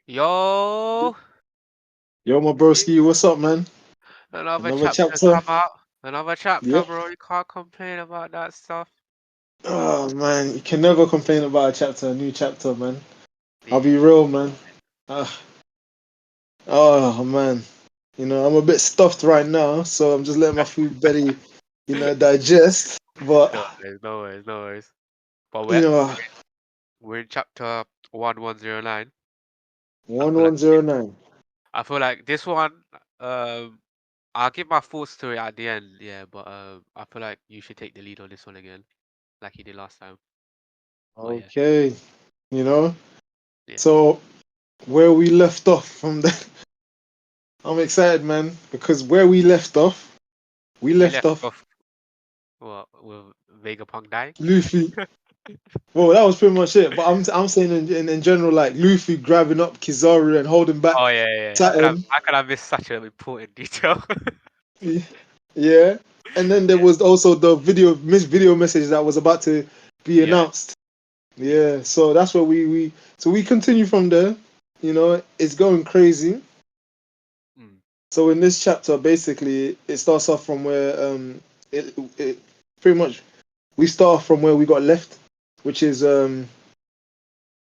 Yo, Yo, my broski, what's up, man? another Another chapter chapter? come out. Another chapter, Yeah. bro. You can't complain about that stuff. Oh man, you can never complain about a chapter, a new chapter, man. I'll Yeah. be real, man. Ah, oh man, I'm a bit stuffed right now, so I'm just letting my food belly, digest. But No worries, no worries, no worries. But you we're know, we're in chapter 1109. I one feel like one zero nine. I feel like this one. Um, I'll give my full story at the end. Yeah, but I feel like you should take the lead on this one again, like you did last time. But yeah, Okay, you know. yeah. So where we left off from the, I'm excited, man, because where we We left left off off with Vegapunk dying. Luffy. Well, that was pretty much it. But I'm saying in general, like Luffy grabbing up Kizaru and holding back Oh yeah, yeah, yeah. Saturn. How could I miss such an important detail? Yeah. And then there Yeah, was also the video message that was about to be yeah, announced. yeah. Yeah. So that's where we continue from there. It's going crazy. Mm. So in this chapter, basically, it starts off from where it pretty much we start off from where we got left, which is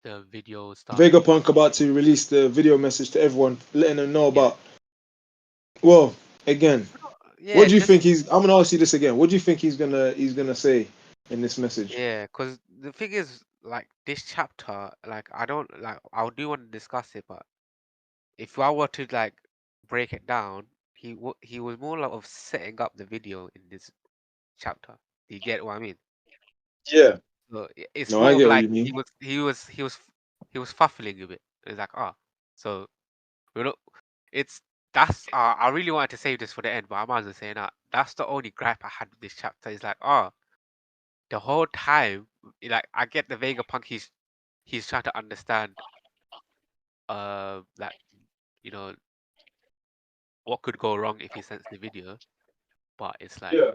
The video starting. Vegapunk about to release the video message to everyone, letting them know Yeah. about. Well, again, what Yeah, do you just think he's? I'm gonna ask you this again. What do you think he's gonna say in this message? yeah, because the thing is, like this chapter, like I don't like. I do want to discuss it, but if I were to like break it down, he was more like of setting up the video in this chapter. Do you get what I mean? Yeah. So it's No, I more of get what like you mean. he was fuffling a bit. It's like so you know, it's that's I really wanted to save this for the end, but I might as well say that that's the only gripe I had with this chapter. Is like the whole time, like I get the Vegapunk, he's trying to understand, like you know what could go wrong if he sends the video, but it's like Yeah.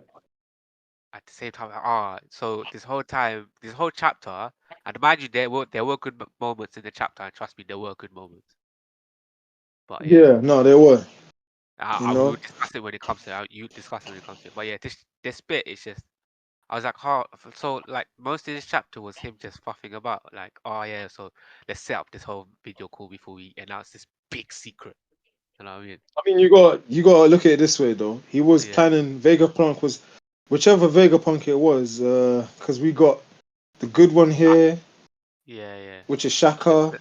at the same time, like, so this whole time, this whole chapter, and mind you, there were good moments in the chapter, and trust me, there were good moments. But yeah, Yeah. No, they were. You I will know. discuss it when it comes to it. You discuss it when it comes to it. But yeah, this bit is just I was like, oh, so like most of this chapter was him just fuffing about, like, oh yeah, so let's set up this whole video call before we announce this big secret. You know what I mean? I mean, you got to look at it this way though. He was Yeah, planning. Vegapunk was whichever Vegapunk it was, because we got the good one Ah, here, yeah, yeah, which is the, Shaka. the,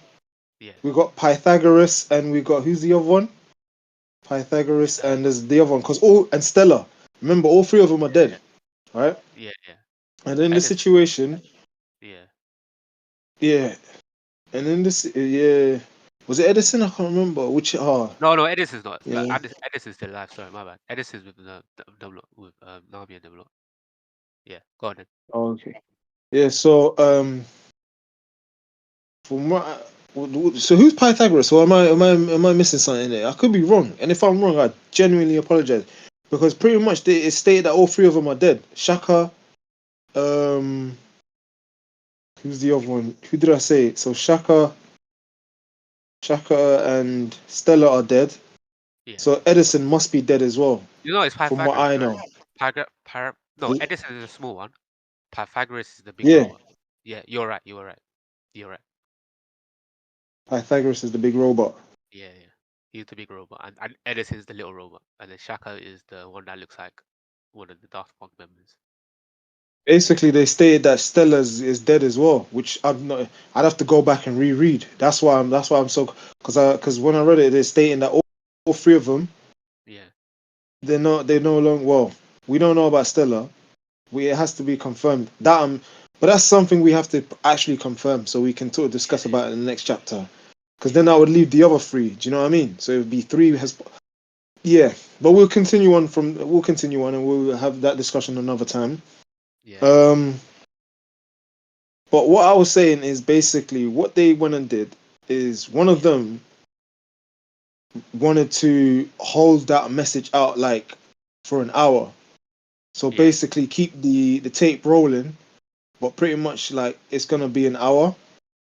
yeah, We got Pythagoras, and we got who's the other one? Pythagoras, uh, and there's the other one, cause all and Stella. Remember, all three of them are dead, yeah, right? yeah, yeah. And in this Edison, situation, yeah. yeah, and in this, yeah, was it Edison? I can't remember which. Ah, No, no, Edison's not. Like, yeah. Edison's still alive. Sorry, my bad. Edison's with them lot, with Nami and them lot. Yeah, go on then. Oh, okay. Yeah. So from what, so who's Pythagoras? So am I missing something there? I could be wrong, and if I'm wrong, I genuinely apologize, because pretty much it's stated that all three of them are dead. Shaka, um, who's the other one? Who did I say? So Shaka and Stella are dead. Yeah, So Edison must be dead as well, it's from what Pythagoras, I right? know. No, Edison is a small one. Pythagoras is the big Yeah, robot. Yeah, you're right. You were right. You're right. Pythagoras is the big robot. Yeah, yeah. He's the big robot, and Edison's the little robot, and then Shaka is the one that looks like one of the Daft Punk members. Basically, they stated that Stella is dead as well, which I'm not. I'd have to go back and reread. That's why I'm so because when I read it, they're stating that all three of them Yeah, they're no longer. Well, we don't know about Stella. It has to be confirmed. But that's something we have to actually confirm so we can sort of yeah, discuss yeah, about it in the next chapter. Because yeah, then I would leave the other three. Do you know what I mean? So it would be three has. Yeah, but we'll continue on and we'll have that discussion another time. yeah, yeah, Um, but what I was saying is basically what they went and did is one of yeah, them wanted to hold that message out like for an hour. So yeah, basically keep the tape rolling, but pretty much like it's gonna be an hour.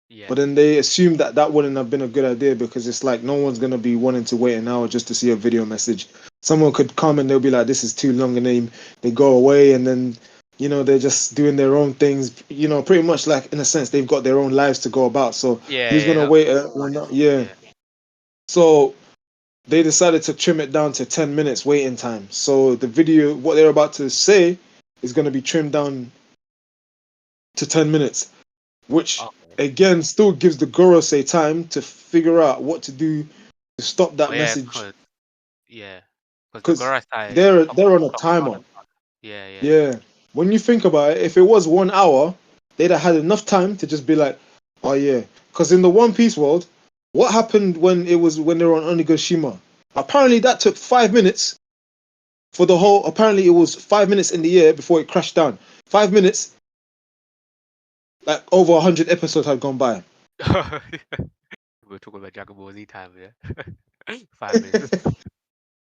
Yeah. But then they assumed that that wouldn't have been a good idea because it's like no one's gonna be wanting to wait an hour just to see a video message. Someone could come and they'll be like, "This is too long," and they go away, and then they're just doing their own things. Pretty much like in a sense they've got their own lives to go about. So Yeah, who's yeah, gonna that, wait? Or not? Yeah. yeah, So they decided to trim it down to 10 minutes waiting time. So the video, what they're about to say, is gonna be trimmed down to 10 minutes, which okay. again still gives the Gorosei time to figure out what to do to stop Oh that yeah, message yeah, because the because Gorosei they're on a stopped a lot timer. of stuff. Yeah, yeah, Yeah, when you think about it, if it was 1 hour, they'd have had enough time to just be like, "Oh yeah," because in the One Piece world, what happened when they were on Onigashima? Apparently, that took 5 minutes for the yeah. whole. Apparently, it was 5 minutes in the air before it crashed down. 5 minutes, like over 100 episodes had gone by. We're talking about Dragon Ball Z time, yeah. 5 minutes.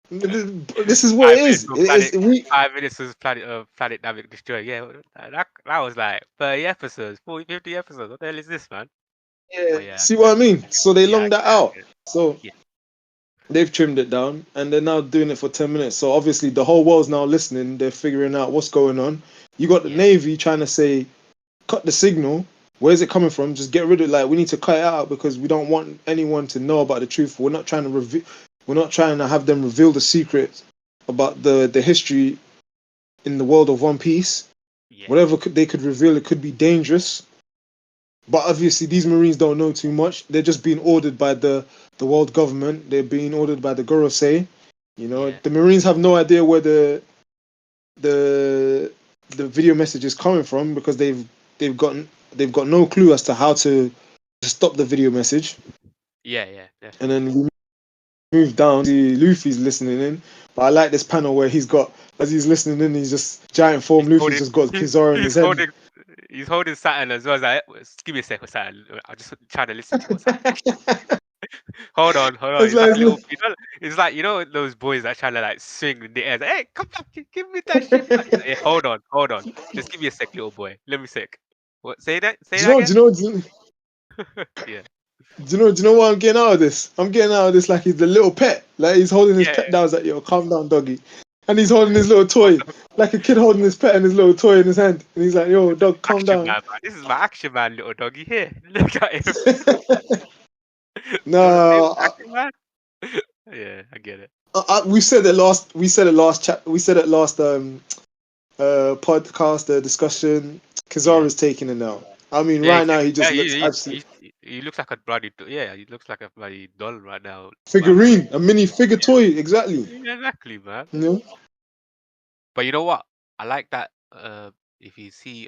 This is what it 5 minutes is. was It is planet. we 5 minutes was planet Namek destroy. Yeah, that was like 30 episodes, 40, 50 episodes. What the hell is this, man? Yeah, But yeah, see I get what it. I mean? So they Yeah, I longed get that it. I out. get it. So Yeah, they've trimmed it down and they're now doing it for 10 minutes. So obviously the whole world's now listening. They're figuring out what's going on. You got the yeah, Navy trying to say, cut the signal. Where's it coming from? Just get rid of it. Like, we need to cut it out because we don't want anyone to know about the truth. We're not trying to we're not trying to have them reveal the secret about the history in the world of One Piece. yeah, Whatever they could reveal, it could be dangerous. But obviously, these Marines don't know too much. They're just being ordered by the world government. They're being ordered by the Gorosei. yeah, The Marines have no idea where the the video message is coming from because they've got no clue as to how to stop the video message. yeah, yeah. And Definitely. then we move down to Luffy's listening in. But I like this panel where he's got as he's listening in, he's just giant He's form. Luffy's holding. just got He's, Kizaru in his he's head. holding. He's holding Saturn as well. As like, give me a second, Saturn. I'm just trying to listen to what's happening. Hold on, hold on. It's It's like like, a little. It's like those boys that try to like swing in the air. Like, hey, come back, give me that shit back. It's like, hey, hold on. Just give me a sec, little boy. Let me sec. What? Say that. Say do you that know? again. Yeah. Do you know what I'm getting out of this? I'm getting out of this like he's the little pet. Like he's holding his Yeah. pet down. It's like, yo, calm down, doggy. And he's holding his little Oh, toy, no, like a kid holding his pet and his little toy in his hand. And he's like, yo, dog, calm action down. man, man. This is my action man, little doggy. Here, look at him. You want to say No, action man? Yeah, I get it. we said it last. We said it last chat. We said it last podcast discussion. Yeah. Kizaru's taking it now. I mean, Yeah, right now he yeah, just looks absolute he looks like a bloody yeah, he looks like a bloody doll right now. But figurine, a mini figure yeah, toy, exactly. yeah, exactly, man. You know? But you know what? I like that. If you see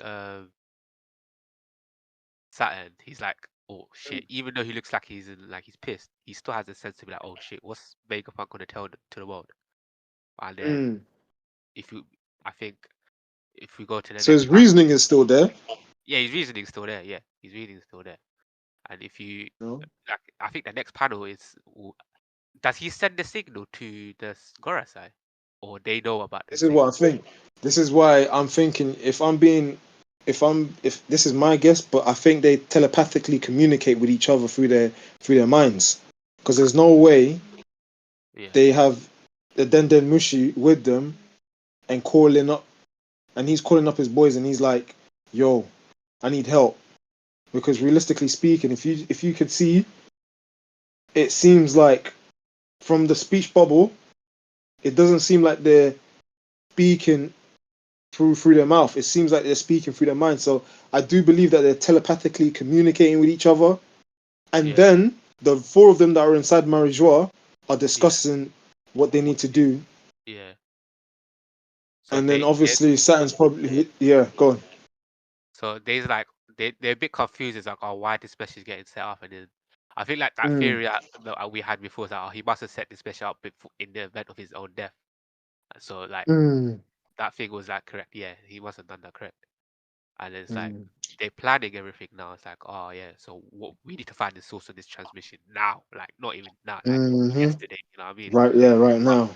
Saturn, he's like, oh shit. Even though he looks like he's pissed, he still has a sense to be like, oh shit, what's Vegapunk gonna tell to the world? And then Mm. if you, I think if we go to the So next his panel, reasoning is still there. yeah, his reasoning's still there. Yeah, his reasoning's still there. And if you, You know? like, I think the next panel is does he send the signal to the Gorasei, or they know about the This is what I signal? think. This is why I'm thinking if this is my guess, but I think they telepathically communicate with each other through their minds. Because there's no way Yeah, they have the Denden Mushi with them and calling up and he's calling up his boys and he's like, yo, I need help. Because yeah, realistically speaking, if you could see, it seems like from the speech bubble, it doesn't seem like they're speaking through their mouth. It seems like they're speaking through their mind. So I do believe that they're telepathically communicating with each other. And yeah, then the four of them that are inside Marijois are yeah. discussing what they What need to to do? do. Yeah. So And then obviously Saturn's probably yeah, go on. so they's like they're a bit confused. It's like, oh, why this special is getting set up, and then I think like that Mm, theory that we had before is that, oh, he must have set this special up before, in the event of his own death. And so like mm, that thing was like correct. Yeah, he must have done that correct. And it's like mm, they're planning everything now. It's like, oh yeah, so what we need to find the source of this transmission now, like not even now, like hmm. yesterday. You know what I mean? Right, yeah, right But now.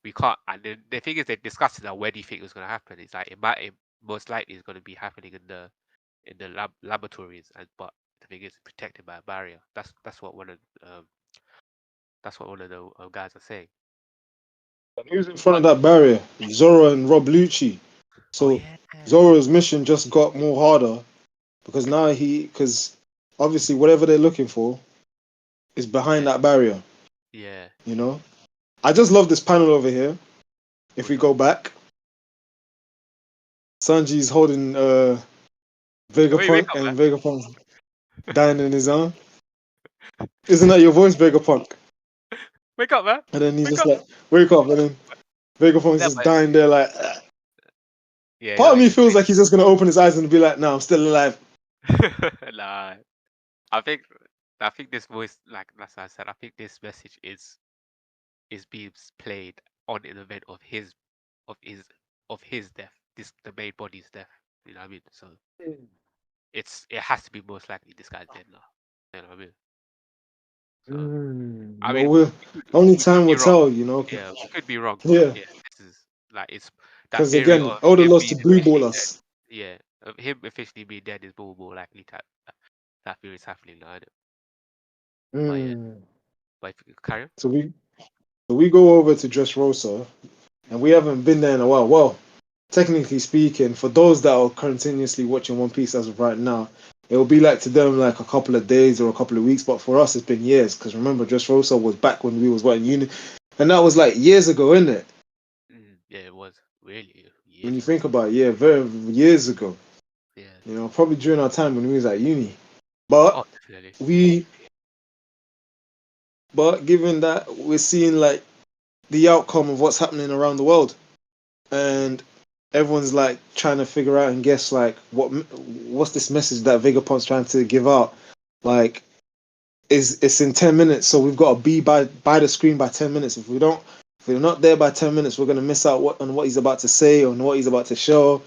we can't. And the thing is, they discussed it. Like, where do you think it was going to happen? It's like it most likely is going to be happening in the laboratories. And but the everything is protected by a barrier. That's what one of the guys are saying. And who's in front But of that barrier? Zoro and Rob Lucci. oh So yeah, Zoro's mission just got more harder because now because obviously whatever they're looking for is behind yeah, that barrier. yeah. You know, I just love this panel over here. If we Which one? go back, Sanji's holding Wait, wake Vegapunk up, and Vegapunk's dying in his arm. Isn't that your voice, Vegapunk? man! Wake up, man! And then he's Wake just up! like, wake up, and then Vegapunk's Yeah, just but dying there like. yeah, you Part know of me he's feels like he's just gonna open his eyes and be like, "No, I'm still alive." nah. I think I think this voice, like that's what I said. I think this message is being played on an event of his of his death. This the main body's death. You know what I mean? So it has to be most likely this guy's dead now. You know what I mean? So I But mean only we could time be will wrong. tell, you know. Yeah, we could be wrong, but Yeah, yeah, this is like it's that because theory again, of I would have him lost being to Blue Ball officially dead. us. Yeah, of him officially being dead is more likely that theory is happening now. Innit? But yeah, Mm. but if you carry on. So we go over to Dressrosa, and we haven't been there in a while. Well, technically speaking, for those that are continuously watching One Piece as of right now, it will be like to them like a couple of days or a couple of weeks. But for us, it's been years. Because remember, Dressrosa was back when we was in uni, and that was like years ago, isn't it? Yeah, it was really When years you ago. think about it, yeah, very years ago. Yeah. You know, probably during our time when we was at uni. But Oh, definitely. we, but given that we're seeing like the outcome of what's happening around the world, Yeah. and everyone's like trying to figure out and guess like what's this message that Vegapunk's trying to give out? Like, is it's in 10 minutes, so we've got to be by the screen by 10 minutes. If we're not there by 10 minutes, we're gonna miss out on what he's about to say, on what he's about to show.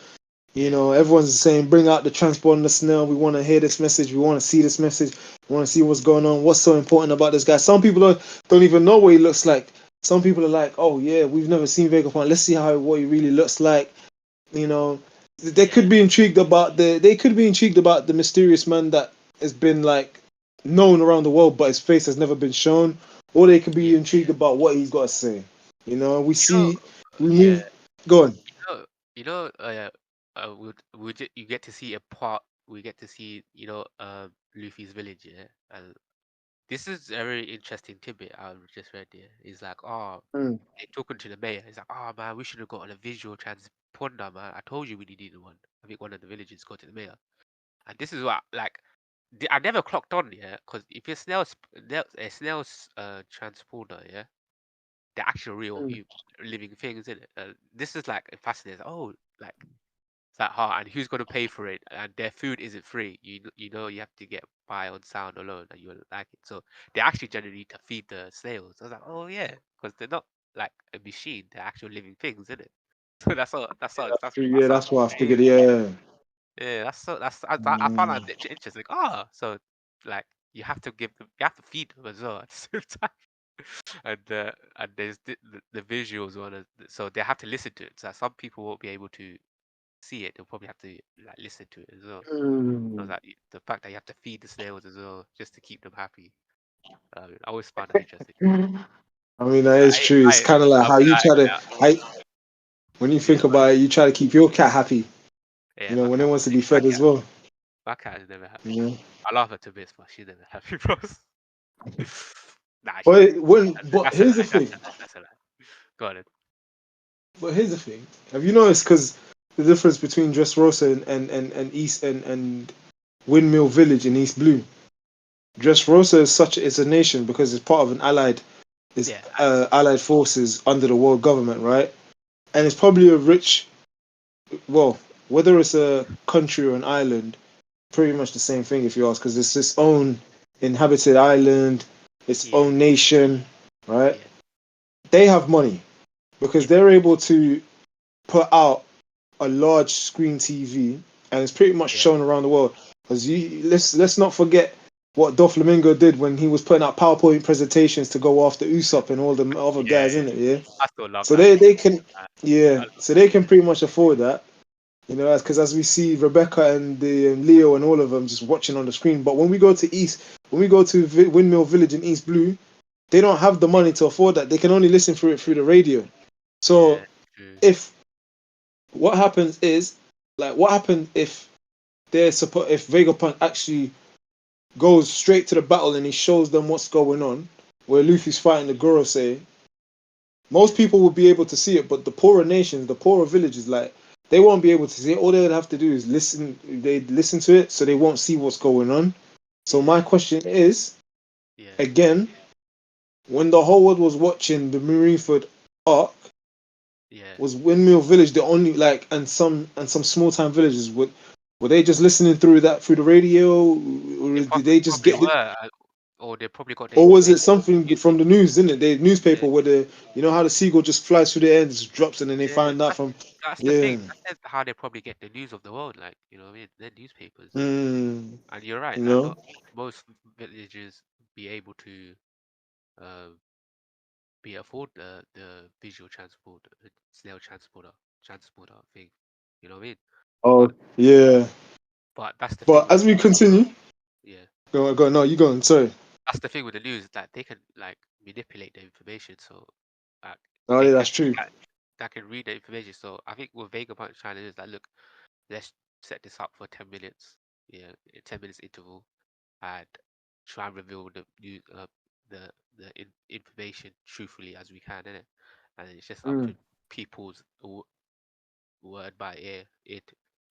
You Yeah. know, everyone's saying, bring out the transport and the snail. We want to hear this message. We want to see this message. We want to see what's going on. What's so important about this guy? Some people don't even know what he looks like. Some people are like, oh, yeah, we've never seen Vegapunk. Let's see what he really looks like. You know, they Yeah. could be intrigued about the mysterious man that has been like known around the world, but his face has never been shown. Or they could Yeah. be intrigued about what he's got to say. You know, You know, we yeah. move, go on. You know, you know, you get to see a part. We get to see, Luffy's village, yeah. And this is a very interesting tidbit I just read here. He's like, oh, Mm. they talking to the mayor. He's like, oh man, we should have gotten a visual transponder, man. I told you we needed one. I think one of the villagers got to the mayor. And this is what like I never clocked on, yeah, because if your a snail's transporter, yeah, they're actual real Mm. living things, isn't it? This is like fascinating. Oh, like it's like hard, and who's gonna pay for it? And their food isn't free. You know you have to get by on sound alone, and you will like it. So they actually generally need to feed the snails. I was like, oh yeah, because they're not like a machine; they're actual living things, isn't it? So Yeah, that's that's what I figured. amazing. Yeah. Yeah, I found Mm. that interesting. Ah, so like you have to feed them as well at the same time, and there's the visuals on it, so they have to listen to it. So some people won't be able to see it; they'll probably have to like listen to it as well. So Mm. that the fact that you have to feed the snails as well just to keep them happy. I always found that interesting. I mean, that is true. It's kind of like I'll how be you like, try to, yeah, when you yeah, think about it, you try to keep your cat happy. yeah, You know, when it wants to be fed as well. my cat is never happy. You know, I love her to bits, but she's never happy, bro. Nah, she is. but That's a here's the lie. thing. That's a lie. Go on. Then. But here's the thing. Have you noticed? Because the difference between Dressrosa and East and Windmill Village in East Blue. Dressrosa is a nation because it's part of an Yeah, allied forces under the world government, right? And it's probably a rich, well, whether it's a country or an island, pretty much the same thing if you ask, because it's its own inhabited island, its yeah, own nation, right? yeah, They have money because yeah, they're able to put out a large screen TV, and it's pretty much yeah, shown around the world. Because let's not forget what Doflamingo did when he was putting out PowerPoint presentations to go after Usopp and all the other yeah, guys yeah. in it. Yeah, I still love so that. they can I, I yeah, love so they can pretty much afford that. You know, because as we see Rebecca and the Leo and all of them just watching on the screen. But when we go to when we go to Windmill Village in East Blue, they don't have the money to afford that. They can only listen through it through the radio. So Yeah, true. if what happens is, like, what happened if if Vegapunk actually goes straight to the battle and he shows them what's going on, where Luffy's fighting the Gorosei, most Yeah, people will be able to see it, but the poorer nations, the poorer villages, like they won't be able to see it. All they would have to do is listen. They listen to it, so they won't see what's going on. So my yeah, question is, yeah, again, when the whole world was watching the Marineford arc, yeah. was Windmill Village the only like, and some small town villages were they just listening through that through the radio, or They did they just probably get were, or they probably got the or was it information. something from the news, didn't it? The Yeah, newspaper where you know how the seagull just flies through the air and just drops, and then they yeah. find out from, That's the yeah. thing. That's how they probably get the news of the world. Like, you know what I mean? They're newspapers. Mm, And you're right. you Like, know? not most villages be able to uh, be afford the visual transport, snail transporter thing. You know what I mean? Oh, But yeah. that's the thing But with as we continue, yeah. go on. No, you go on. Sorry. That's the thing with the news that they can like manipulate the information. So like Oh, they yeah, can that's true. like, that can read the information. So I think what Vegapunk trying to do is like, look, let's set this up for 10 minutes. Yeah, a 10 minutes interval, and try and reveal the new information truthfully as we can, innit? And it's just up to Mm. people's word by ear,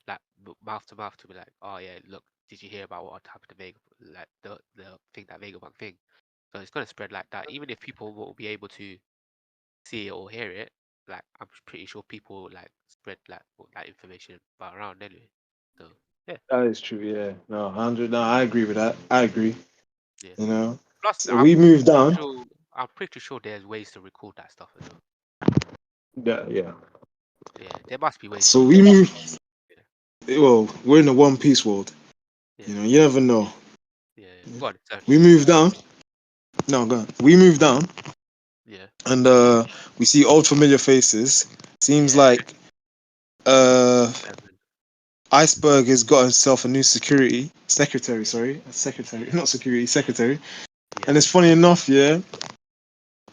like mouth to mouth to be like, oh yeah, look, did you hear about what happened to Vega, like the thing that Vegapunk thing? So it's gonna spread like that. Even if people won't be able to see it or hear it, like I'm pretty sure people like spread like that information about around anyway. So yeah, That is true, yeah. No, 100. No, I agree with that. I agree. yeah. You know? Plus, So we move down. I'm pretty sure there's ways to record that stuff as well. Yeah, yeah. Yeah, there must be ways to So do we that. move. Yeah, Well, we're in a One Piece world. yeah, You know, you never know. yeah. Go on, sorry. We move down. No, go on. We move down, Yeah, and we see old familiar faces. Seems yeah. like uh, Seven. Iceberg has got himself a new secretary. Yeah, Sorry, secretary, yeah, not security, secretary. And yeah, it's funny enough, yeah.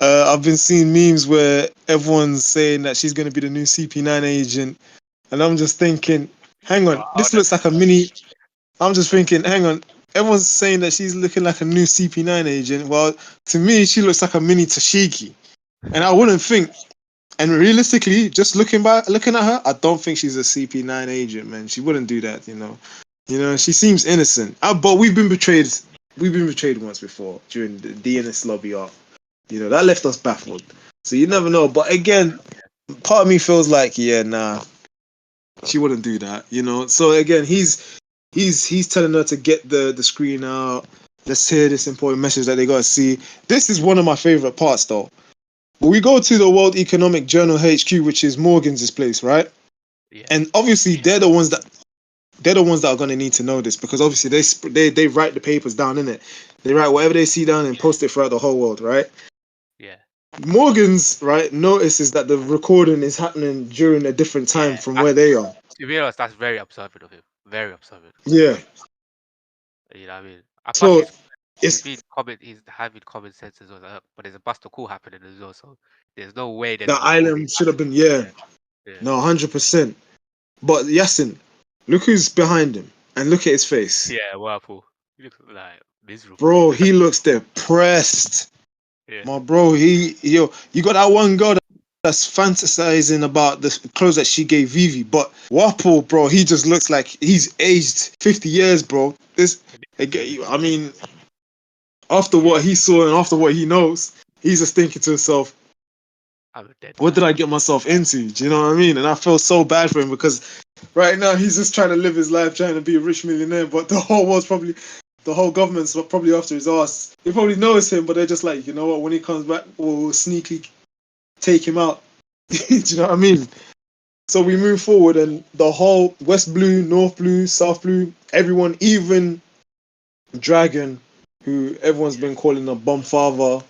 I've been seeing memes where everyone's saying that she's going to be the new CP9 agent, and I'm just thinking, hang Bro, on, this looks like a mini. I'm just thinking, hang on, everyone's saying that she's looking like a new CP9 agent. Well, to me, she looks like a mini Tashiki, and I wouldn't think. And realistically, just looking at her, I don't think she's a CP9 agent, man. She wouldn't do that, you know. You know, she seems innocent. But we've been betrayed. We've been betrayed once before during the DNS lobby arc. You know, that left us baffled. So you no, never know. But again, part of me feels like, yeah, nah, she wouldn't do that. You know. So again, he's telling her to get the screen out. Let's hear this important message that they gotta see. This is one of my favorite parts, though. We go to the World Economic Journal HQ, which is Morgan's place, right? yeah, And obviously, they're the ones that are going to need to know this because obviously they write the papers down in it. They write yeah, whatever they see down and post it throughout the whole world, right? yeah, Morgan's right notices that the recording is happening during a different time yeah. from where they are. To be honest, that's very observant of him. Very observant. Yeah. You know what I mean? And plus, So he's it's being he's having common sense as well. But there's a Buster Call happening as well, so there's no way there's the a recording island should have happening. been, yeah, Yeah, no, 100%. But Yasin, look who's behind him and look at his face, yeah, Whirlpool. He looks like miserable. bro. He looks depressed. Yeah, My bro, you got that one girl that's fantasizing about the clothes that she gave Vivi, but Wapo, bro, he just looks like he's aged 50 years, bro. yeah, I mean, after yeah. what he saw and after what he knows, he's just thinking to himself, I'm a dead what did man. I get myself into? Do you know what I mean? And I feel so bad for him because right now he's just trying to live his life, trying to be a rich millionaire, but the whole government's probably after his ass. They probably notice him, but they're just like, you know what? When he comes back, we'll sneakily take him out. Do you know what I mean? So we Yeah, move forward, and the whole West Blue, North Blue, South Blue, everyone, even Dragon, who everyone's yeah. been calling a bum father,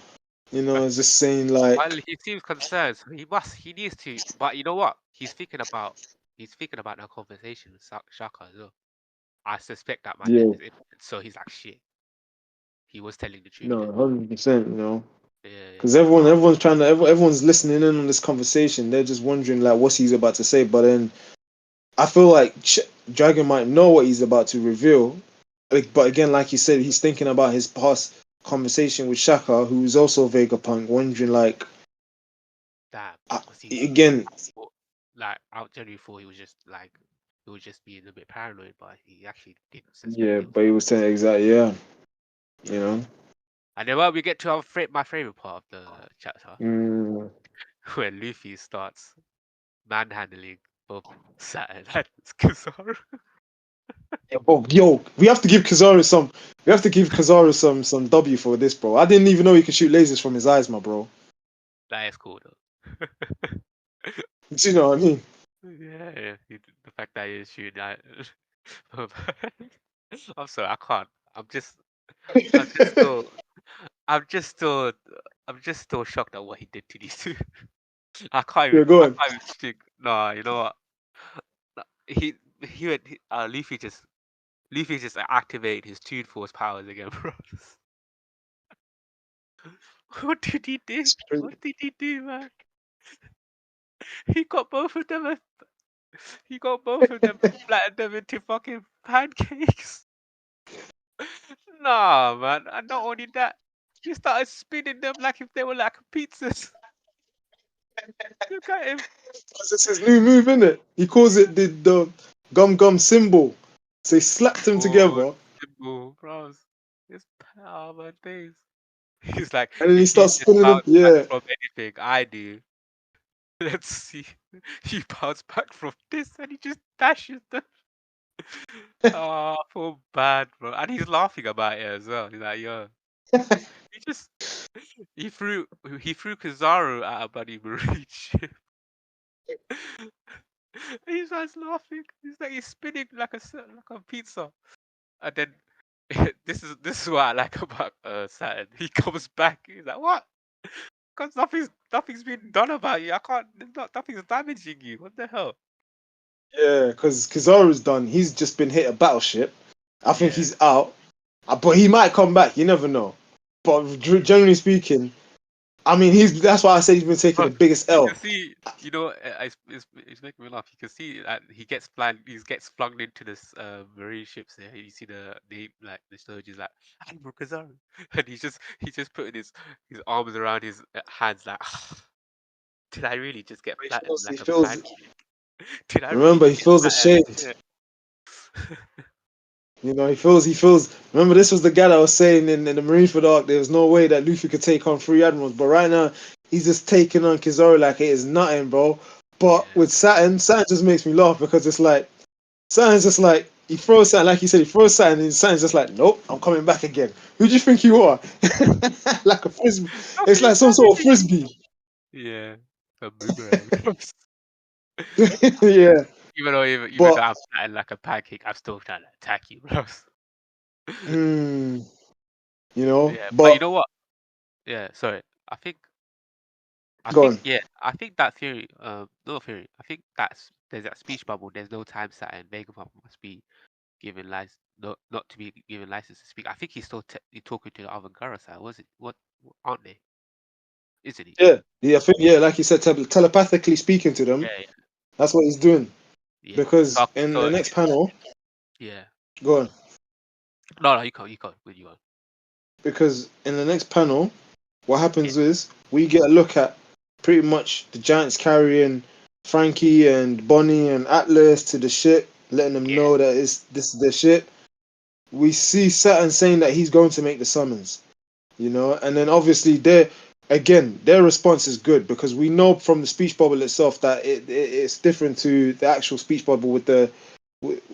you know, is just saying Well, like, he seems concerned, so he needs to. But you know what? he's thinking about that conversation with Shaka as well. I suspect that my dad Yeah, is innocent. So he's like, shit, he was telling the truth no, then. 100%. You know, Yeah, yeah. because everyone's trying to, everyone's listening in on this conversation. They're just wondering like what's he's about to say. But then I feel like Dragon might know what he's about to reveal. Like, but again, like you said, he's thinking about his past conversation with Shaka, who's also Vegapunk, wondering like, Damn, uh, was he? again, Well, like, I genuinely thought he was just like, he was just being a bit paranoid, but he actually didn't suspect yeah, it was but he was Shaka. saying exactly, yeah, you Yeah. know. And then when we get to our my favorite part of the chapter, Mm. when Luffy starts manhandling both Saturn and Kizaru. Yeah, bro, yo, we have to give Kizaru some W for this, bro. I didn't even know he could shoot lasers from his eyes, my bro. That is cool though. Do you know what I mean? Yeah, yeah. The fact that he's shooting that. I'm sorry, I can't. I'm just, I'm just still, I'm just still, I'm just still shocked at what he did to these two. Yeah, go I on. can't even think. Nah, you know what? Nah, Luffy just activated his Toon Force powers again, bro. What did he do? It's crazy. What did he do, man? He got both of them. He got both of them and flattened them into fucking pancakes. Nah, man. And not only that, he started spinning them like if they were like pizzas. Look at him. It's his new move, isn't it? He calls it the gum gum symbol. So he slapped them Oh, together, simple, bros. It's power, man. Days. He's like, and then he if you starts just spinning them. bounce back Yeah, from anything I do, let's see. He bounced back from this and he just dashes them. Oh, I feel bad, bro. And he's laughing about it as well. He's like, yo, he just he threw he threw Kizaru at a bloody marine ship. He's just laughing. He's like he's spinning like like a pizza. And then this is what I like about Saturn. He comes back. He's like, what? Because nothing's been done about you. I can't. Nothing's damaging you. What the hell? yeah, because Kizaru's done. He's just been hit a battleship. I think Yeah. he's out. But he might come back. You never know. But generally speaking, I mean, that's why I said he's been taking Bro, the biggest you can L. see, it's making me laugh. You can see that he gets flung into this marine ships there. You see the soldiers like Admiral Kizaru, and he's just putting his arms around his hands like, did I really just get flattened He like a feels. pancake? Did I really Remember, he just get feels flattened? ashamed. Yeah. You know, he feels. Remember, this was the guy that was saying in the Marineford arc, there was no way that Luffy could take on three admirals. But right now, he's just taking on Kizaru like it is nothing, bro. But Yeah. with Saturn just makes me laugh because it's like Saturn's just like he throws Saturn, like he said, he throws Saturn, and Saturn's just like, nope, I'm coming back again. Who do you think you are? Like a frisbee. It's Nothing like is some sort of damaging you. frisbee. Yeah. A boomerang. Yeah, Even though but I'm flattened like a pancake, I'm still trying to attack you, bro. mm, you know, Yeah, but you but know what? Yeah, sorry. I think go on. I think that theory, not theory. I think there's that speech bubble. There's no time set, and Vegapunk must be given license, not to be given license to speak. I think he's still talking to the other Garasai. Was it? Aren't they? Isn't he? Yeah, I think like you said, telepathically speaking to them. Yeah, yeah, That's what he's doing. yeah. Because in the next panel, Yeah. go on. No, no, you can't. When you on? Because in the next panel, what Yeah, happens is we get a look at pretty much the Giants carrying Frankie and Bonnie and Atlas to the ship, letting them yeah, know that this is their ship. We see Saturn saying that he's going to make the summons, and then obviously their response is good because we know from the speech bubble itself that it's different to the actual speech bubble with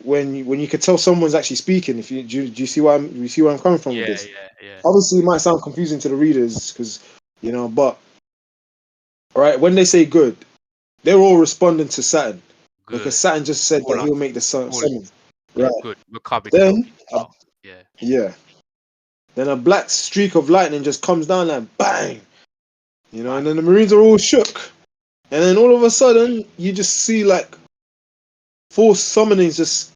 when you could tell someone's actually speaking. If do you see where I'm coming from with yeah, this? yeah, yeah. Obviously, it might sound confusing to the readers because but right when they say good, they're all responding to Saturn because Good. Saturn just said All that us, he'll make the all summons. yeah, Right. good. We're coming to help Then, you out. Yeah, yeah. Then a black streak of lightning just comes down like bang, and bang. then the Marines are all shook. And then all of a sudden, you just see like Force summoning, just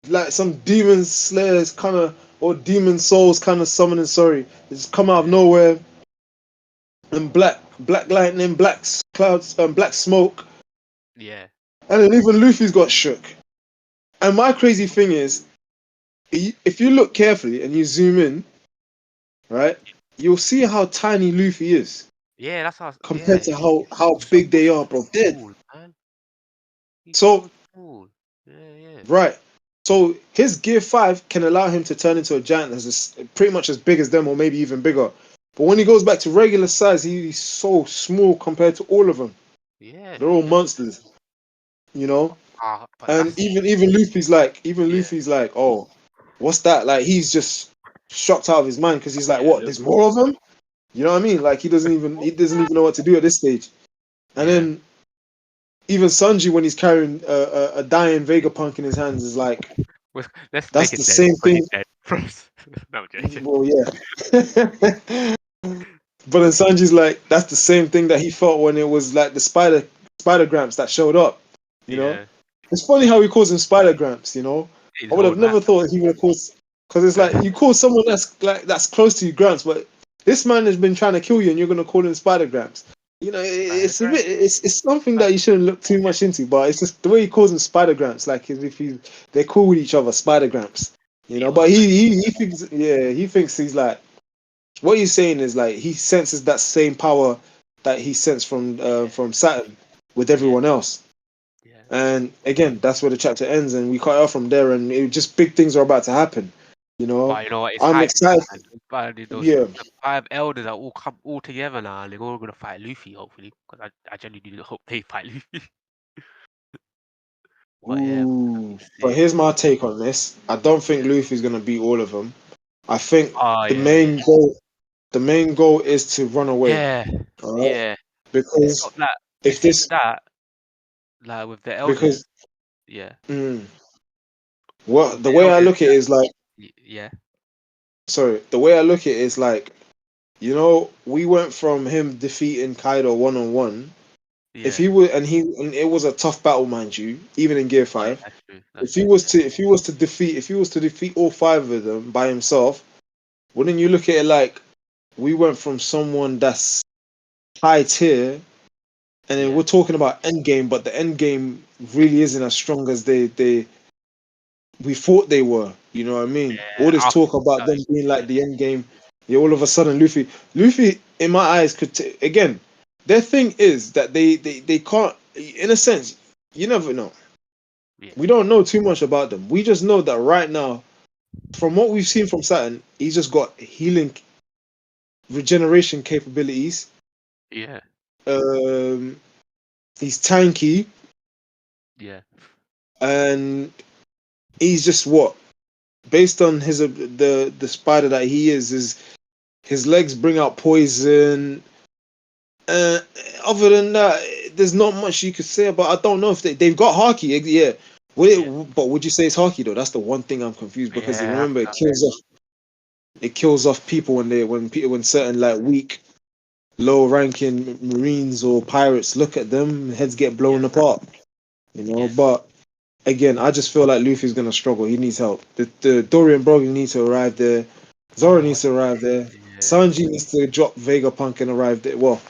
like some demon slayers kind of, or demon souls kind of summoning. Sorry, they just come out of Yeah, nowhere, and black lightning, clouds, black smoke, yeah, and then even Luffy's got shook. And my crazy thing is, if you look carefully and you zoom in, right, you'll see how tiny Luffy is yeah. That's how. compared Yeah, to how he's big so they are, bro. Dead. small, man. He's So so small. Yeah, yeah, right. So his gear 5 can allow him to turn into a giant pretty much as big as them, or maybe even bigger. But when he goes back to regular size, he's so small compared to all of them. yeah. They're all monsters, you know. But And that's yeah, Luffy's like, oh, what's that? Like he's just shocked out of his mind because he's like, yeah. what? Look, There's more of them? You know what I mean? Like he doesn't even know what to do at this stage. And yeah. then even Sanji, when he's carrying a dying Vegapunk in his hands, is like, Let's that's make the it dead same because he's thing. dead first. No, I'm joking. Well, yeah. But then Sanji's like, that's the same thing that he felt when it was like the spider gramps that showed up. You know, Yeah, it's funny how he calls him spider gramps. You know, his I would whole have life. never thought he would have called, because it's like you call someone that's close to you gramps, but this man has been trying to kill you, and you're gonna call him spider gramps. You know, Spider it's a Gram. bit, it's something that Spider you shouldn't look too much into, but it's just the way he calls him spider gramps, like as if they're cool with each other, spider gramps. You know, Yo, but he thinks, yeah, he thinks he's like, what he's saying is like he senses that same power that he sensed yeah, from Saturn with yeah, everyone else. yeah. And again, that's where the chapter ends, and we cut off from there, and just big things are about to happen. You know, But you know what? It's I'm hype now, excited. man. Finally, those Yeah. the five elders are all come all together now, and they're all gonna fight Luffy, hopefully. Because I genuinely hope they fight Luffy. But yeah, man, that'd be Ooh. But sick. here's my take on this. I don't think Yeah. Luffy's gonna beat all of them. I think Oh the yeah, main goal, the main goal is to run away. yeah, All right, yeah. It's because not that. if It's this, that like with the elders. because Yeah, mm, what with the the way I elders. look at it is like, Yeah, sorry, the way I look at it is like, we went from him defeating Kaido 1-on-1. If yeah, he would, and it was a tough battle, mind you, even in Gear yeah. 5. That's true. That's If he true. was Yeah, to, if he was to defeat all five of them by himself, wouldn't you look at it like we went from someone that's high tier, and then yeah, we're talking about end game, but the end game really isn't as strong as they we thought they were. You know what I mean? All yeah. this After talk about them being yeah, like the end game, yeah, all of a sudden Luffy, in my eyes, again. Their thing is that they can't. In a sense, you never know. yeah, We don't know too much about them. We just know that right now, from what we've seen from Saturn, he's just got healing, regeneration capabilities. yeah, Um, he's tanky, yeah, and he's just what, based on the spider that he is his legs bring out poison. Uh, Other than that, there's not much you could say about. I don't know if they've got Haki, yeah. yeah, But would you say it's Haki though? That's the one thing I'm confused, because yeah. remember it kills off people when certain like weak, low ranking marines or pirates look at them, heads get Yeah, blown apart. yeah, But again, I just feel like Luffy's gonna struggle. He needs help. The Dorian Broglie needs to arrive there. Zoro Oh, needs to arrive there. yeah, Sanji needs to drop Vegapunk and arrive there. Well,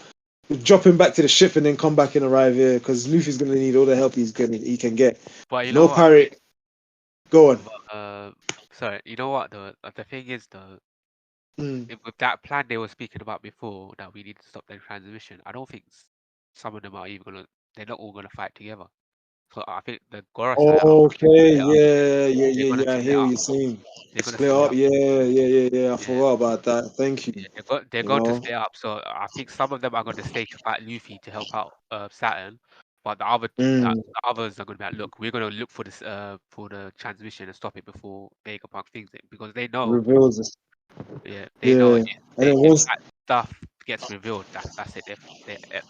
drop him back to the ship and then come back and arrive here, because Luffy's gonna need all the help he can get. but you know No what? pirate. Go on. But, sorry, you know what though? The thing is though, Mm. with that plan they were speaking about before that we need to stop their transmission, I don't think some of them are even gonna. They're not all gonna fight together. So I think the Goro side are gonna Okay, split up. yeah, yeah, They're yeah, gonna yeah. I split hear what up. you're saying. They're gonna Split split up, up. yeah, yeah, yeah, yeah. I Yeah, forgot about that. Thank you. yeah. They're You going to know. split up. So I think some of them are going to stay to fight Luffy to help out Saturn, but the Mm. others are going to be like, look, we're going to look for the transmission and stop it before Vegapunk thinks it, because they know, Reveals this. yeah, they know Yeah, and then if once that stuff gets revealed, that's it.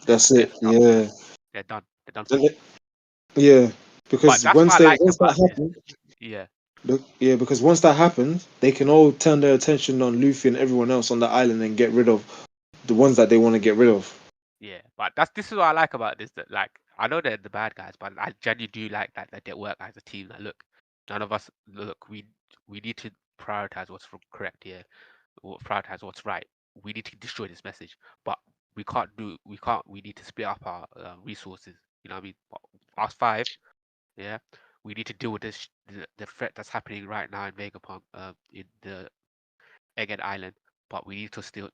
that's it. Yeah, They're done. They're done for. and yeah, But because that's what I liked once that about this. happens, Yeah, yeah, because once that happens, they can all turn their attention on Luffy and everyone else on the island and get rid of the ones that they want to get rid of. yeah. But this is what I like about this. That like I know they're the bad guys, but I genuinely do like that they work as a team. Like, look, none of us look. We need to prioritize what's correct here, or prioritize what's right. We need to destroy this message, but we can't do. We can't. We need to split up our resources. You know what I mean? Us five, yeah. We need to deal with the threat that's happening right now in Vegapunk, in the Egghead Island. But we need to still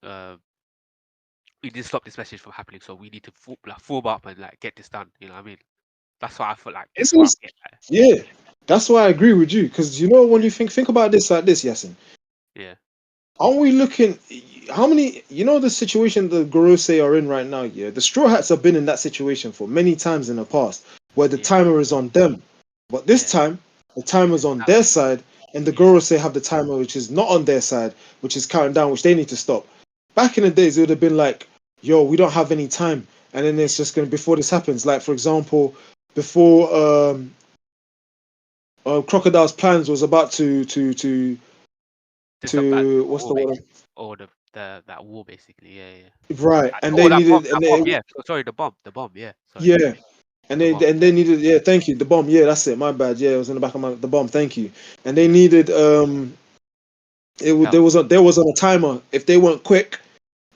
we need to stop this message from happening. So we need to form up and like get this done. You know what I mean? That's what I feel like. This is Isn't what I'm this, getting at. yeah, that's why I agree with you because you know when you think about this like this, Yasin, Yeah, aren't we looking? How many? You know the situation the Gorosei are in right now. Yeah, the Straw Hats have been in that situation for many times in the past, where the yeah, timer is on them, but this yeah. time the timer's It's on not. their side, and the Yeah, Gorosei have the timer which is not on their side, which is counting down, which they need to stop. Back in the days, it would have been like, "Yo, we don't have any time," and then yeah. it's just gonna before this happens. Like for example, before Crocodile's plans was about To stop that to what's war the word? basically, or the that war basically. Yeah, yeah. Right, and Oh, they needed and that they bomb. Yeah. Sorry, the bomb. The bomb. Yeah. Sorry, yeah, the bomb. and they needed yeah, thank you, the bomb. Yeah, that's it. My bad. Yeah, it was in the back of my the bomb. Thank you. And they Yeah. needed Help. there was on a timer. If they weren't quick,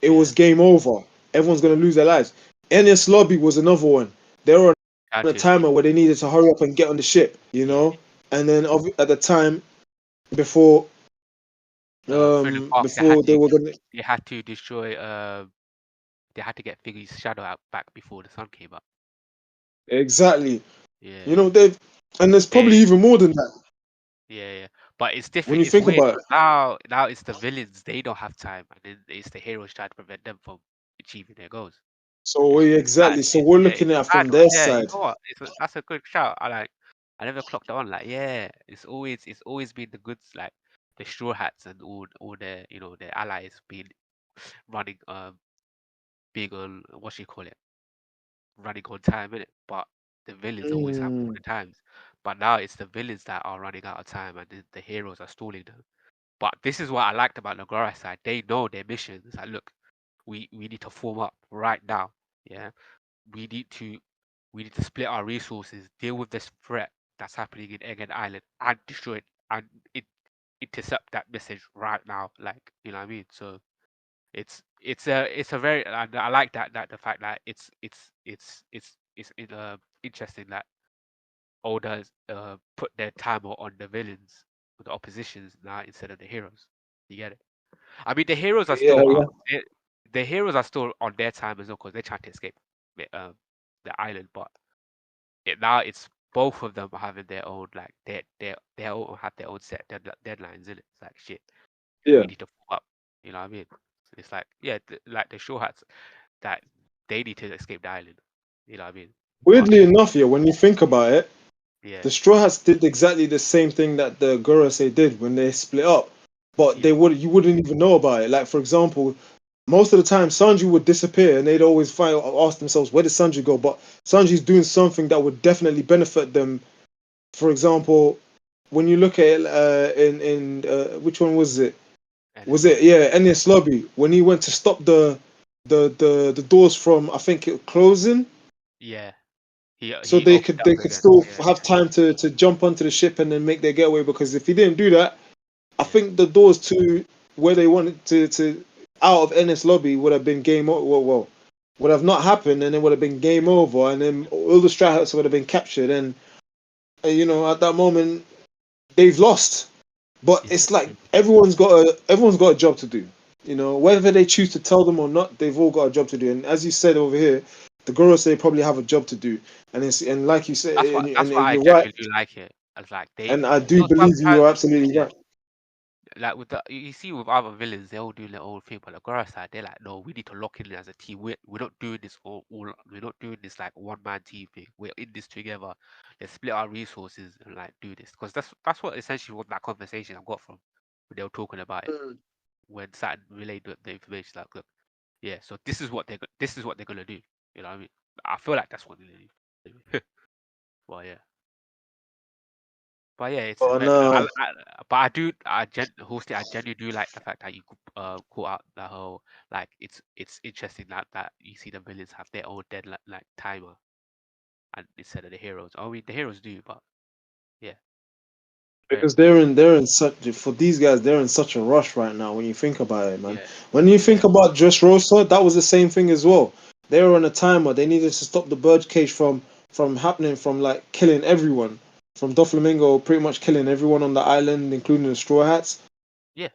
it was Yeah. game over. Everyone's gonna lose their lives. Ennis Lobby was another one. They were Had on a to escape. timer where they needed to hurry up and get on the ship. You Yeah. know, and then at the time before Through the park, before they were gonna they had to destroy. They had to get Figgy's shadow out back before the sun came up. exactly. Yeah. You Yeah. know they've and there's probably They. even more than that Yeah. Yeah. But it's when different. you It's think weird about it. because now it's the villains. They don't have time, and then it's the heroes trying to prevent them from achieving their goals. So It's yeah, really bad. exactly. So we're looking It's a at it bad from one. their Yeah, you side. know what? That's a good shout. I never clocked it on. Like, yeah, it's always been the goods, like the straw hats and all their their allies being running being on what you call it, running on time, innit? But the villains always have all Mm, the times. But now it's the villains that are running out of time and the heroes are stalling them. But this is what I liked about Nagara side. They know their mission. It's like, look, we need to form up right now. Yeah, we need to we need to split our resources, deal with this threat that's happening in Egghead Island, and destroy it, and it intercept that message right now. Like, you know what I mean? So it's a very I like that the fact that it's interesting that Oda put their timer on the villains, the oppositions now instead of the heroes. You get it? I mean, yeah, yeah. the heroes are still on their time as well because they're trying to escape the island, but now it's both of them having their own like they all have their own set deadlines in it. It's like shit, Yeah. we need to fuck up. You know what I mean? It's like yeah, like the Straw Hats that they need to escape the island. You know what I mean? But Weirdly enough, yeah, when you think about it, yeah, the Straw Hats did exactly the same thing that the Gorosei did when they split up, but yeah, you wouldn't even know about it. Like for example, most of the time Sanji would disappear, and they'd always ask themselves, where did Sanji go? But Sanji's doing something that would definitely benefit them. For example, when you look at it, in which one was it? and Was it's it lobby. yeah, Ennis Lobby when he went to stop the doors from I think it closing, Yeah, so he opened it they up could again. still Yeah, have time to jump onto the ship and then make their getaway. Because if he didn't do that, I yeah, think the doors to where they wanted to out of Ennis Lobby would have been game over. Well, would have not happened, and it would have been game yeah, over, and then all the Stray Hats would have been captured, and you know at that moment they've lost. But yeah. it's like everyone's got a job to do. You know, whether they choose to tell them or not, they've all got a job to do. And as you said over here, the Gorosei probably have a job to do. And like you said, That's why and I you're right. genuinely do like it. It's like And I you do know, believe you sometimes are absolutely yeah. right. Like with the you see with other villains, they all do their own thing, but the Gora side, they're like, no, we need to lock in as a team. We're not doing this we're not doing this like one man team thing. We're in this together. Let's split our resources and like do this. Because that's what essentially what that conversation I got from when they were talking about it. Mm. When Saturn relayed the information, like, look, yeah, so this is what they're gonna do. You know what I mean? I feel like that's what they're gonna do. Well, yeah. But yeah, it's But like no, but I do hosting. I genuinely do like the fact that you caught out the whole like it's interesting that you see the villains have their own deadline like timer. and instead of the heroes. I mean, the heroes do, but yeah, very Because they're in such for these guys they're in such a rush right now when you think about it, man. yeah, When you yeah, think about Dressrosa, that was the same thing as well. They were on a timer. They needed to stop the birdcage from happening, from like killing everyone. From Doflamingo pretty much killing everyone on the island, including the Straw Hats. yeah.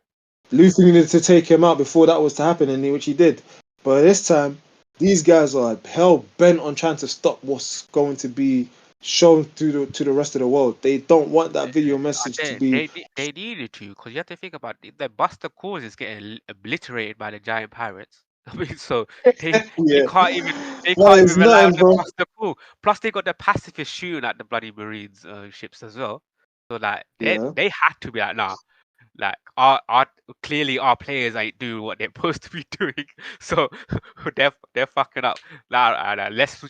Luffy needed to take him out before that was to happen, which he did. But this time, these guys are hell bent on trying to stop what's going to be shown to the rest of the world. They don't want that video message to be. They needed to, because you have to think about it, the Buster Cause is getting obliterated by the giant pirates. I mean, so they Yeah, they that can't even is rely on nothing, the bro. Buster Cause. Plus, they got the pacifist shooting at the bloody Marines ships as well. So like Yeah. they had to be like, nah, like our clearly our players ain't doing what they're supposed to be doing, so they're fucking up. Now let's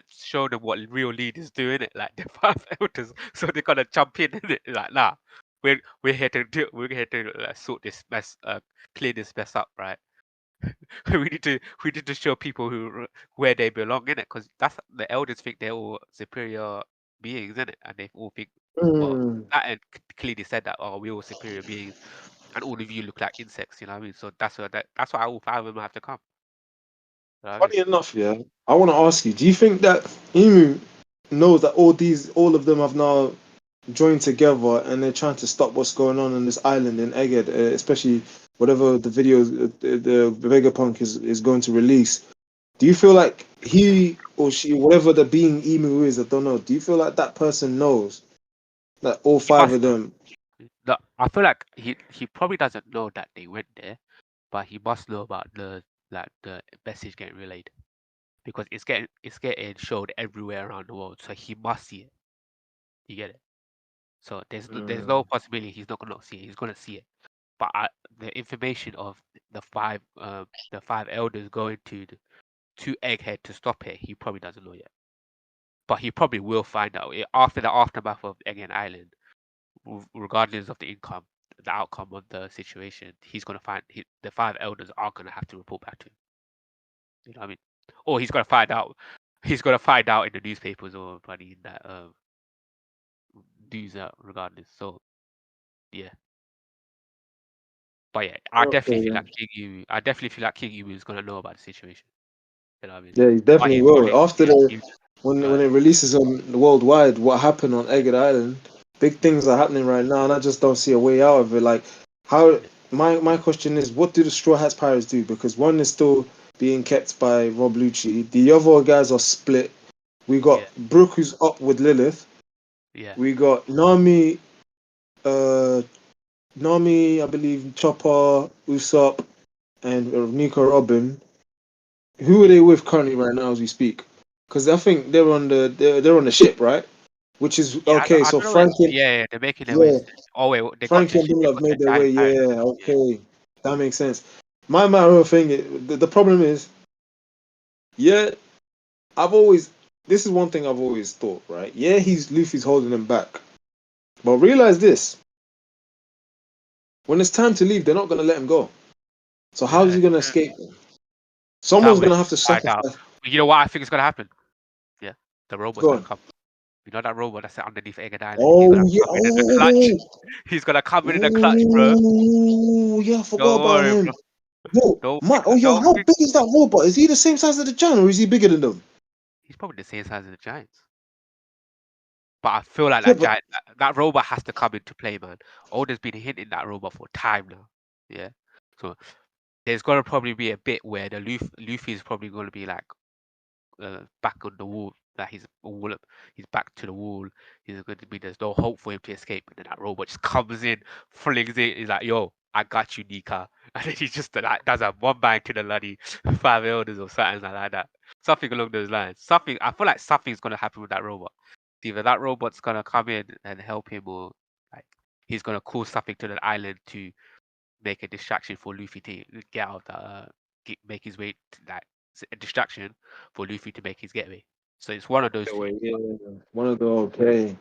show them what real leaders do in it, like the five elders. So they're gonna jump in it, like nah, we're here to sort this mess, clear this mess up, right? We need to show people where they belong in it, because that's the elders think they're all superior beings in it, and they all think, well, Mm. that and clearly said that, oh, we're all superior beings, and all of you look like insects. You know what I mean? So that's why all five of them have to come. You know what I mean? Funny enough, yeah, I want to ask you: do you think that Emu knows that all of them have now joined together and they're trying to stop what's going on this island in Egghead, especially whatever the video the Vegapunk is going to release? Do you feel like he or she, whatever the being Emu is, I don't know. Do you feel like that person knows that all He five must of know. them? I feel like he probably doesn't know that they went there, but he must know about the message getting relayed, because it's getting showed everywhere around the world. So he must see it. You get it? So there's no Mm. possibility he's not gonna see it. He's gonna see it. But the information of the five elders going to Egghead to stop it, he probably doesn't know yet. But he probably will find out after the aftermath of Egghead Island, regardless of the outcome of the situation. He's gonna the five elders are gonna have to report back to him. You know what I mean? Or he's gonna find out. He's gonna find out in the newspapers or bloody in that news out regardless. So yeah. But yeah, I definitely Okay, feel like then. King Emu is gonna know about the situation. You know what I mean? Yeah, he But definitely he will. probably After yeah, the he when it releases on the worldwide, what happened on Egged Island, big yeah, things are happening right now, and I just don't see a way out of it. Like, how yeah, my question is, what do the Straw Hats Pirates do? Because one is still being kept by Rob Lucci, the other guys are split. We got yeah, Brooke who's up with Lilith. yeah. We got Nami, uh, Nami, I believe Chopper, Usopp, and Nico Robin. Who are Yeah. they with currently right now as we speak? Because I think they're on the ship, right? Which is Yeah, okay. I So don't know. Frankie, Yeah, they're making their yeah, ways. Oh wait, they got the Frankie and ship. They Billa have got the made their way. giant pirate. Yeah, Yeah, okay, that makes sense. My matter thing, the problem is, yeah, I've always this is one thing I've always thought, right? Yeah, he's Luffy's holding him back, but realize this: when it's time to leave, they're not gonna let him go. So how is yeah. he gonna escape them? That Someone's we're gonna going have to to find out. sacrifice. You know what I think is gonna happen? Yeah, the robot's Go gonna on. come. You know that robot that's underneath Egged Island? He's Oh gonna yeah. come in the clutch. Oh. He's gonna come in the clutch, bro. Ooh, yeah, I forgot Don't about worry, him. bro. Yo, oh yeah, Don't how think. big is that robot? Is he the same size as the giant or is he bigger than them? He's probably the same size as the Giants. But I feel like Yeah, that but giant, that robot has to come into play, man. Oda's been hinting that robot for time now. Yeah. So there's gonna probably be a bit where the Luffy is probably gonna be like back on the wall. That he's back to the wall. He's going to be there's no hope for him to escape, and then that robot just comes in, flings it. He's like, "Yo, I got you, Nika," and then he just like does a one bang to the bloody five elders or something like that. Something along those lines. Something I feel like something's gonna happen with that robot. Either that robot's gonna come in and help him, or like he's gonna cause something to the island to make a distraction for Luffy to get out of the make his way to that a distraction for Luffy to make his getaway. So it's one of those two. anyway, yeah, But one of the okay.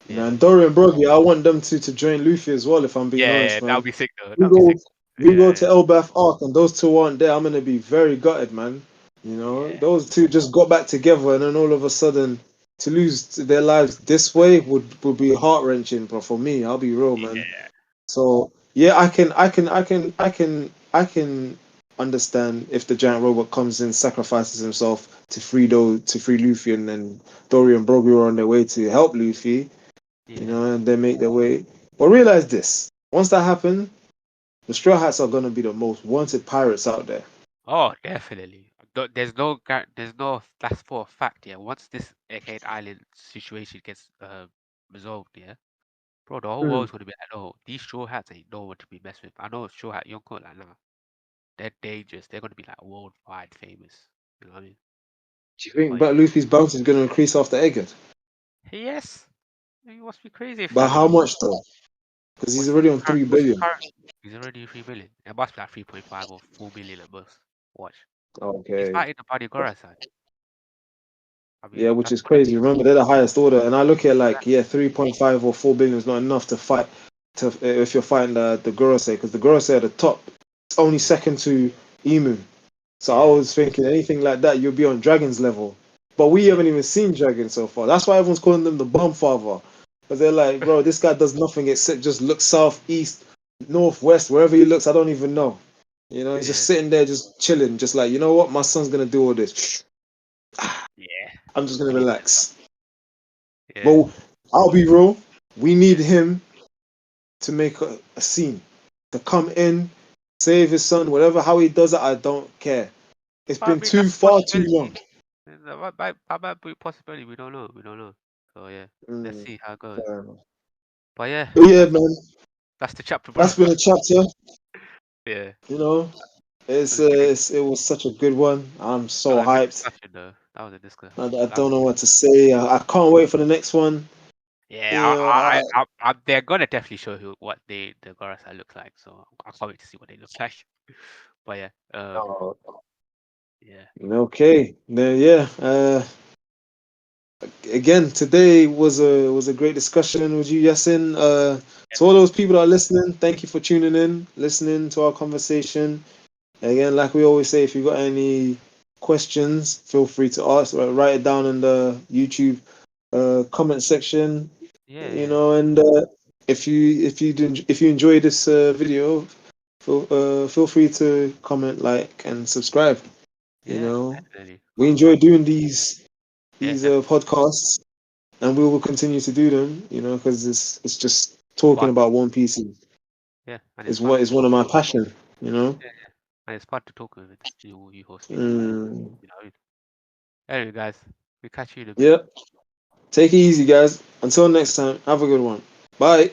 yeah, Man, Dorian Broggy, I want them to join Luffy as well. If I'm being yeah, honest, that would man. be sick though. We That would be go sick. we go Yeah, to Elbath Arc and those two aren't there. I'm gonna be very gutted, man. You know, yeah, those two just got back together and then all of a sudden. to lose their lives this way would be heart wrenching. But for me, I'll be real, man. Yeah. So yeah, I can understand if the giant robot comes in, sacrifices himself to free Luffy, and then Dory and Brogy are on their way to help Luffy, Yeah. and they make their way. But realize this: once that happens, the Straw Hats are gonna be the most wanted pirates out there. Oh, definitely. There's no. That's for a fact. Yeah. Once this Arcade Island situation gets resolved, yeah, bro, the whole Mm. world's gonna be like, oh, these straw hats ain't no one to be messed with. I know straw hat Yonko like nah, they're dangerous. They're gonna be like worldwide famous. You know what I mean? Do you think But yeah. but Luffy's bounty is gonna increase after Egghead? Yes, you must be crazy if By that how don't. much though? Because he's already on 3 billion. He's already 3 billion. It must be like 3.5 or 4 billion at most. Watch. He's Okay. fighting the body Gorosei. I Yeah, mean, which that's is crazy. Remember, they're the highest order, and I look at like, exactly. yeah, 3.5 or 4 billion is not enough to fight to if you're fighting the Gorosei, because the Gorosei at the top, it's only Yeah, second to Emu. So I yeah, was thinking anything like that, you'll be on Dragon's level, but we yeah, haven't even seen Dragon so far. That's why everyone's calling them the Bomb Father, because they're like, bro, this guy does nothing except just look south, east, north, west, wherever he looks. I don't even know. He's just yeah, sitting there, just chilling, just like, you know what, my son's gonna do all this. yeah. I'm just gonna He did that. relax. Yeah. But I'll be real. We need Yeah. him to make a scene, to come in, save his son, whatever. How he does it, I don't care. It's But I been mean, that's a far too long. possibility. That might be a possibility. We don't know. We don't know. So yeah, let's Mm, see how it goes. fair enough. But yeah, But yeah, that's man, that's the chapter, bro. that's been a chapter. Yeah, You know, it was a good, it was such a good one. I'm that so was a good hyped. discussion though. That was a discussion. I That was don't a know good what one. to say. I can't wait for the next one. Yeah, You know, they're gonna definitely show you what the Gorosei looks like. So I can't wait to see what they look like. But yeah, uh, yeah, okay. Then yeah. Again, today was a great discussion with you, Yasin. To all definitely. those people that are listening, thank you for tuning in, listening to our conversation. Again, like we always say, if you got any questions, feel free to ask. Or write it down in the YouTube comment section. Yeah, yeah, And if you enjoy this video, feel free to comment, like, and subscribe. You yeah, know, definitely. we All enjoy right. doing Yeah, these definitely. podcasts, and we will continue to do them. Because it's just talking Fun. about One Piece Yeah, and it's is fun what to is one of my passion. yeah, yeah. And it's fun to talk with you horse people. Mm, You know. Anyway, guys, we catch you in a bit. yeah. Take it easy, guys. Until next time, have a good one. Bye.